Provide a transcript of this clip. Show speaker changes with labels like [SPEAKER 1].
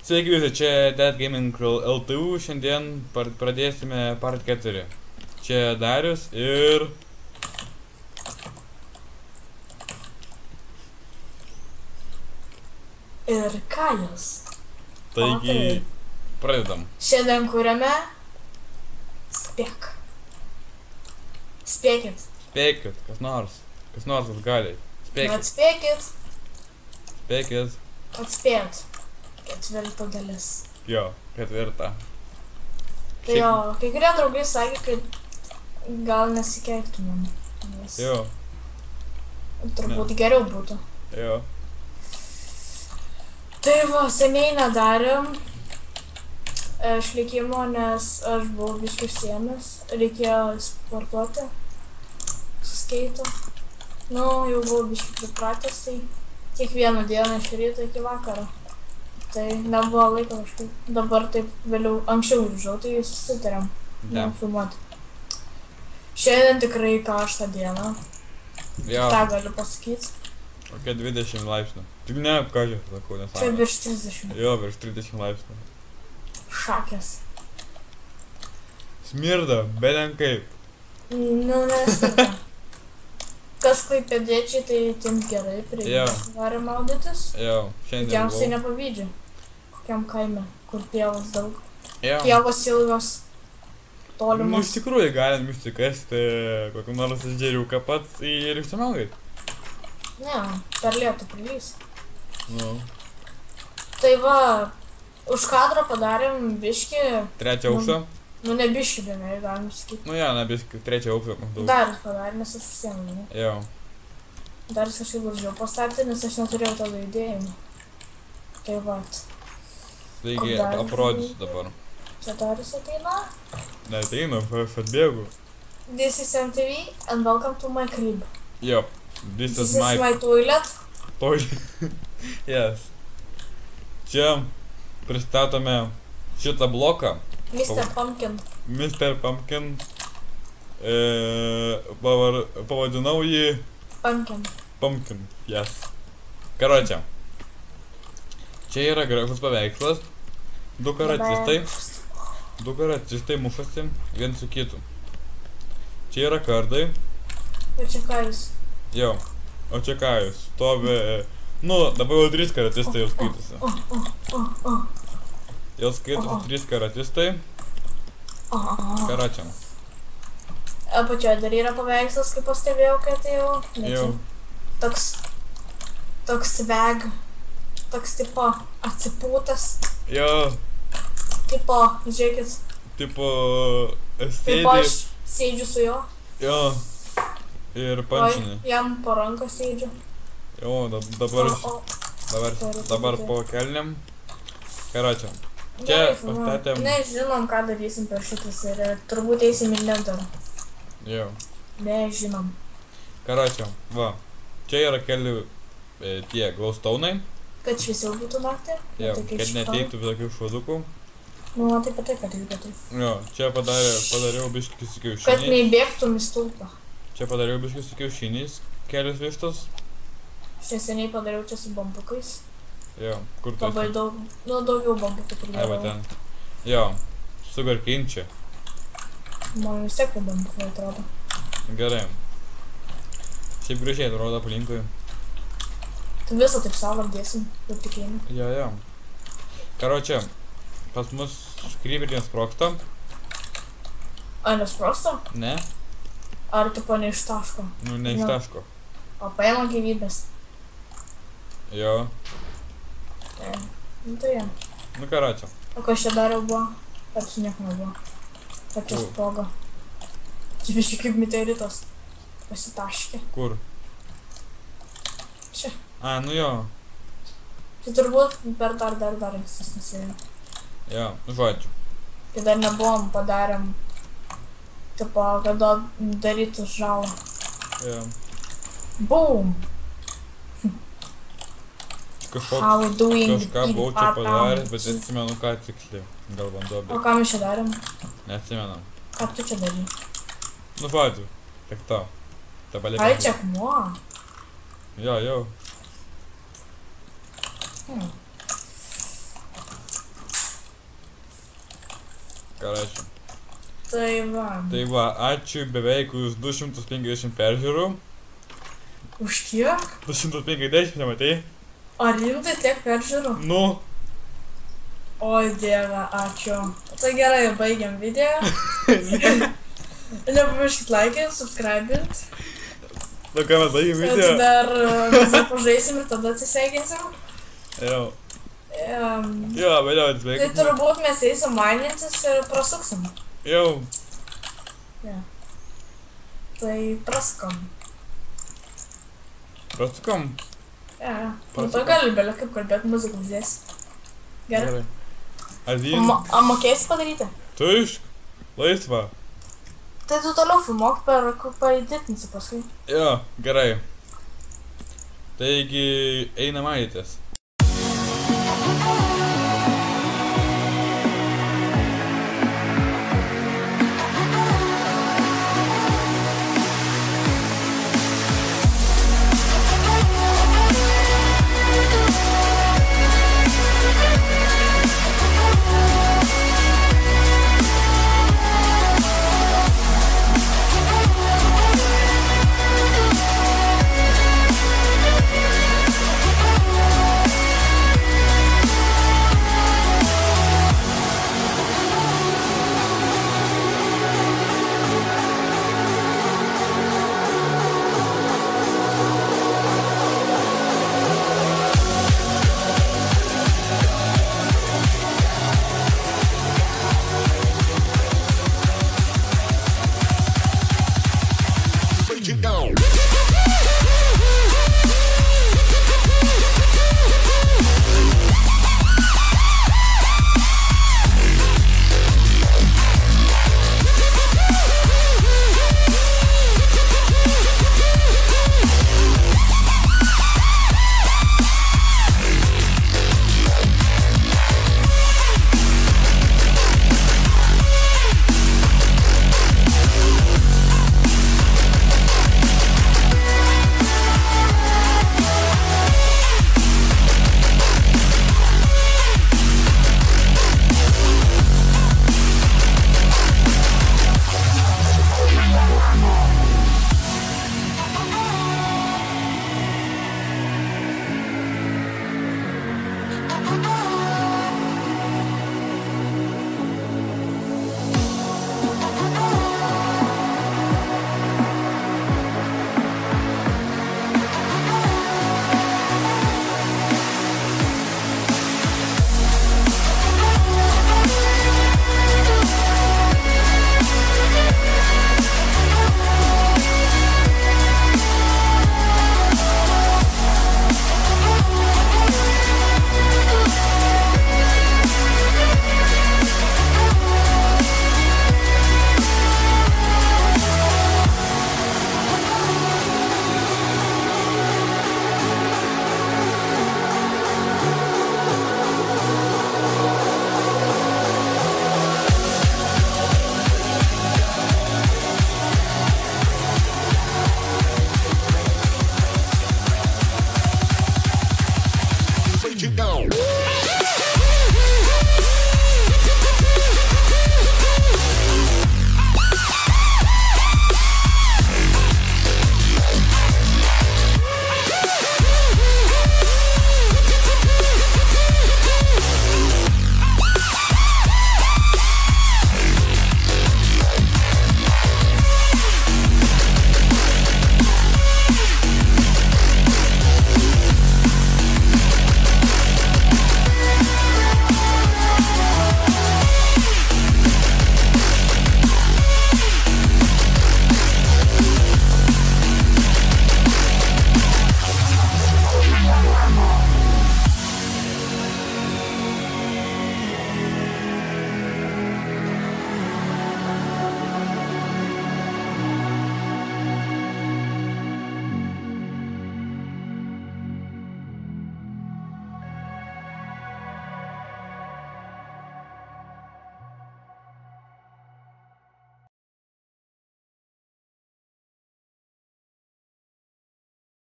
[SPEAKER 1] Sveiki visi, čia Dead Gaming LTU, šiandien pradėsime part 4. Čia Darius ir...
[SPEAKER 2] Ir Kajus.
[SPEAKER 1] Taigi, pradedam.
[SPEAKER 2] Šiandien kuriame spėk. Spėkit.
[SPEAKER 1] Spėkit, kas nors gali. Spėkit.
[SPEAKER 2] Atspėkit.
[SPEAKER 1] Spėkit.
[SPEAKER 2] Atspėjot. Ketvirta dalis.
[SPEAKER 1] Jo, ketvirta.
[SPEAKER 2] Tai jo, kai kurie draugai sakė, kad gal nesikeiktumėm. Nes
[SPEAKER 1] Jo,
[SPEAKER 2] turbūt geriau būtų.
[SPEAKER 1] jo.
[SPEAKER 2] Tai va, seniai nedarėm išlikimo, nes aš buvau biškai užsiėmęs. Reikėjo sportuoti su skeitu. Nu, jau buvau biškai pripratęs, tai kiekvieną dieną iš ryto iki vakaro. Tai nebuvo laiko kažkaip. Dabar taip vėliau, anksčiau grįžau, tai susitarėm filmuoti. Šiandien tikrai karštą dieną.
[SPEAKER 1] Jo,
[SPEAKER 2] Tą galiu pasakyti.
[SPEAKER 1] kokia 20 laipsnių. Tik ne, ką čia sakau,
[SPEAKER 2] Čia
[SPEAKER 1] nesąmonė.
[SPEAKER 2] virš 30.
[SPEAKER 1] Jo, virš 30 laipsnių.
[SPEAKER 2] Šakės.
[SPEAKER 1] Smirda, belenkaip.
[SPEAKER 2] Nu, nesaka. Kas klaipėdiečiai, tai tiems gerai, prie
[SPEAKER 1] Jo.
[SPEAKER 2] gali maudytis.
[SPEAKER 1] Jo, šiandien
[SPEAKER 2] Tikiausiai
[SPEAKER 1] buvau.
[SPEAKER 2] nepavydžiu. Kokiam kaime, kur pievos daug.
[SPEAKER 1] Jo.
[SPEAKER 2] Pievos ilgos,
[SPEAKER 1] Nu,
[SPEAKER 2] tolimos.
[SPEAKER 1] iš tikrųjų galim išsikasti kokį nors džeriuką pats ir išsimaudyti.
[SPEAKER 2] Ne, per lietų prilys.
[SPEAKER 1] Nu,
[SPEAKER 2] Tai va, už kadro padarėm biškį,
[SPEAKER 1] trečią aukštą.
[SPEAKER 2] nu ne biškį beveik, galim sakyti.
[SPEAKER 1] Nu, ja, nebiškai, trečią aukštą maždaug.
[SPEAKER 2] Darius padarė, nes aš užsiėmiau. Ne?
[SPEAKER 1] Jo.
[SPEAKER 2] Darius kažkaip važiavo pastatyti, nes aš neturėjau tada idėjimų. Tai va,
[SPEAKER 1] Taigi,
[SPEAKER 2] Kur dar?
[SPEAKER 1] aprodysiu dabar.
[SPEAKER 2] čia Darius ateina.
[SPEAKER 1] Neateinu, aš atbėgu.
[SPEAKER 2] This is MTV and welcome to my crib.
[SPEAKER 1] Jo, this
[SPEAKER 2] This
[SPEAKER 1] is
[SPEAKER 2] is
[SPEAKER 1] my
[SPEAKER 2] my toilet.
[SPEAKER 1] toilet. Yes. Čia pristatome šitą bloką.
[SPEAKER 2] Mr. Pumpkin.
[SPEAKER 1] Mr. Pumpkin. Pavadinau jį
[SPEAKER 2] Pumpkin.
[SPEAKER 1] Pumpkin. Yes. Karočią. Čia yra gražus paveikslas. Du karatistai mušasi vien su kitu. Čia yra kardai.
[SPEAKER 2] Ir čia ką jūs?
[SPEAKER 1] Jo. O čia ką jūs? Stovi... Nu, dabar jau 3 karatistai jau skaitosi. Jau skaitosi 3 karatistai. Karačiam.
[SPEAKER 2] Apačioje dar yra paveikslas, kaip pastebėjau, kad tai jau.
[SPEAKER 1] Jau.
[SPEAKER 2] Toks sveg. Toks tipo atsipūtas.
[SPEAKER 1] Jo.
[SPEAKER 2] Tipo, žiūrėkit.
[SPEAKER 1] Tipo...
[SPEAKER 2] Tipo
[SPEAKER 1] Sėdi.
[SPEAKER 2] aš sėdžiu su juo.
[SPEAKER 1] Jo. Ir
[SPEAKER 2] Oi,
[SPEAKER 1] pančinį.
[SPEAKER 2] jam po ranką sėdžiu.
[SPEAKER 1] Jo, dabar
[SPEAKER 2] Dabar
[SPEAKER 1] po kelniam. Karačiam. Čia pastatėm...
[SPEAKER 2] Nežinom, ką darysim per šitą seriją. Turbūt eisim į Netherą.
[SPEAKER 1] Jo.
[SPEAKER 2] Nežinom.
[SPEAKER 1] Karačiam. Va. Čia yra keli tie glowstone'ai.
[SPEAKER 2] Kad šviesiau būtų naktį.
[SPEAKER 1] Jo. Kad neteiktų visokių šuodukų.
[SPEAKER 2] Nu, man taip patinka, tai.
[SPEAKER 1] Jo. Čia padariau biškį su
[SPEAKER 2] Kad
[SPEAKER 1] kiaušiniais.
[SPEAKER 2] neįbėgtum į stulpą.
[SPEAKER 1] Čia padariau biškį su kiaušiniais. Kelios vištos.
[SPEAKER 2] Aš neseniai padariau čia su bambukais.
[SPEAKER 1] Jo. Kur tu
[SPEAKER 2] Labai
[SPEAKER 1] esi?
[SPEAKER 2] daug, nu daugiau bambukų
[SPEAKER 1] Ai, va
[SPEAKER 2] pridėjau.
[SPEAKER 1] ten. Jo. Sugarkinčia.
[SPEAKER 2] Man vis tiek kaip bambukai atrodo.
[SPEAKER 1] Gerai. Šiaip gražiai atrodo aplinkui.
[SPEAKER 2] Tai visą taip savo dėsim, kaip tikėjimą.
[SPEAKER 1] Jo, jo. Karočią. Pas mus skrybinis sprogsta.
[SPEAKER 2] A, nesprosto?
[SPEAKER 1] Ne?
[SPEAKER 2] Ar tipo ne iš taško?
[SPEAKER 1] Nu, ne iš
[SPEAKER 2] Jo.
[SPEAKER 1] taško.
[SPEAKER 2] O paėma gyvybės.
[SPEAKER 1] Jo.
[SPEAKER 2] Nu tai jie.
[SPEAKER 1] Nu, karočią.
[SPEAKER 2] O kas čia dar jau buvo? Ar čia nieko nebuvo? Tokia
[SPEAKER 1] Kur?
[SPEAKER 2] sproga. Čia biškai kaip meteoritas. Pasitaškė.
[SPEAKER 1] Kur?
[SPEAKER 2] Čia.
[SPEAKER 1] A, nu jo.
[SPEAKER 2] Tai turbūt per dar ankstesnį seriją.
[SPEAKER 1] Jo, nu žodžiu.
[SPEAKER 2] Kai dar nebuvom padarėm. Tipo, kada darytų žalą.
[SPEAKER 1] Jo.
[SPEAKER 2] Boom!
[SPEAKER 1] Kažkoks...
[SPEAKER 2] How we doing?
[SPEAKER 1] Kažką buvau čia padaręs, bet neatsimenu ką tiksliai. Gal vanduo,
[SPEAKER 2] O
[SPEAKER 1] bet
[SPEAKER 2] ką mes čia darėm?
[SPEAKER 1] neatsimenu.
[SPEAKER 2] Ką tu čia darai?
[SPEAKER 1] Nu žodžiu. Tik to.
[SPEAKER 2] Ai, čia akmuo.
[SPEAKER 1] Jo, jo. ką rašė.
[SPEAKER 2] Tai va.
[SPEAKER 1] Tai va, ačiū beveik už 250 peržiūrų.
[SPEAKER 2] Už kiek?
[SPEAKER 1] 250, nematai?
[SPEAKER 2] Ar rimtai tiek peržiūrų?
[SPEAKER 1] Nu.
[SPEAKER 2] Oi dieve, ačiū. Tai gerai, baigiam video. Nepamirškit laikint, subscribint.
[SPEAKER 1] Nu ką mes baigiam
[SPEAKER 2] Tai
[SPEAKER 1] video?
[SPEAKER 2] dar mes pažaisim ir tada atsisveikinsim.
[SPEAKER 1] Jau.
[SPEAKER 2] Tai
[SPEAKER 1] Jo, vėliau atsveikinsim.
[SPEAKER 2] turbūt mes eisim mainintis ir prasuksim.
[SPEAKER 1] Jau.
[SPEAKER 2] Tai prasukam.
[SPEAKER 1] Prasukam?
[SPEAKER 2] Nu to gali belė kaip kalbėt, muziką uždės. Gerai.
[SPEAKER 1] Azijin.
[SPEAKER 2] Mokėsi padaryti?
[SPEAKER 1] Tu iš laisva.
[SPEAKER 2] Tai tu toliau filmuok, paeditinsi paskui.
[SPEAKER 1] Jo, gerai. Taigi, einam aitis.